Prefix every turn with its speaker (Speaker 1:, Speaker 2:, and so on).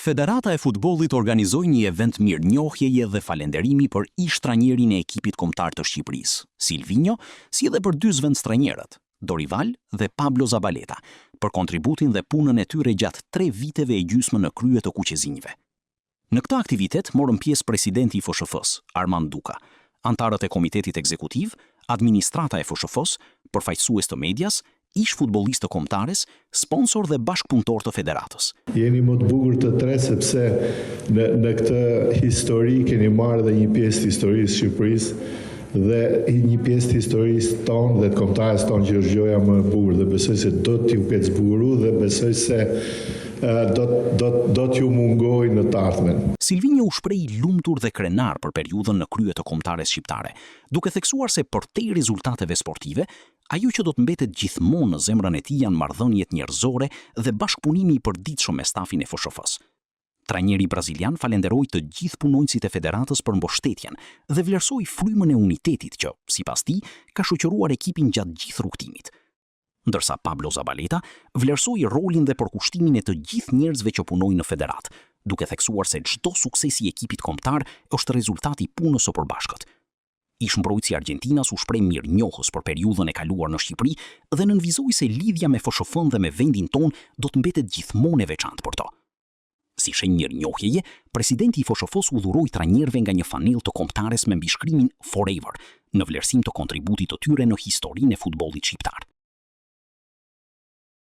Speaker 1: Federata e Futbollit organizoi një event mirënjohjeje dhe falenderimi për ish trajnerin e ekipit kombëtar të Shqipërisë, Silvinho, si edhe për dy zëvendëstrajnerët, Dorival dhe Pablo Zabaleta, për kontributin dhe punën e tyre gjatë 3 viteve e gjysmë në krye të kuqezinjve. Në këtë aktivitet morën pjesë presidenti i FSHF-s, Armand Duka, antarët e komitetit ekzekutiv, administrata e FSHF-s, përfaqësues të medias, ish futbollistë kombëtares, sponsor dhe bashkëpunëtor të federatës.
Speaker 2: Jeni më të bukur të tre sepse në këtë histori keni marrë dhe një pjesë të historisë Shqipërisë dhe një pjesë të historisë tonë dhe të kombëtarës tonë që është gjoja më e bukur dhe besoj se do t'ju ketë zbukuru dhe besoj se do t'ju mungoj në të ardhmen.
Speaker 1: Silvinho u shpreh i lumtur dhe krenar për periudhën në krye të kombëtares shqiptare, duke theksuar se përtej rezultateve sportive, ajo që do të mbetet gjithmonë në zemrën e tij janë marrëdhëniet njerëzore dhe bashkëpunimi i përditshëm me stafin e FSHF-s. Trajneri brazilian falenderoi të gjithë punonjësit e federatës për mbështetjen dhe vlerësoi frymën e unitetit që, sipas tij, ka shoqëruar ekipin gjatë gjithë rrugtimit. Ndërsa Pablo Zabaleta vlerësoi rolin dhe përkushtimin e të gjithë njerëzve që punojnë në federat, duke theksuar se çdo sukses i ekipit kombëtar është rezultati i punës së përbashkët. Ish mbrojtësi i Argjentinas u shpreh mirënjohës për periudhën e kaluar në Shqipëri dhe nënvizoi se lidhja me FSHF-n dhe me vendin tonë do të mbetet gjithmonë e veçantë për to. Si shenjë mirënjohjeje, presidenti i FSHF-s u dhuroi trajnerëve nga një fanellë të kombëtares me mbishkrimin Forever, në vlerësim të kontributit të tyre në historinë e futbollit shqiptar.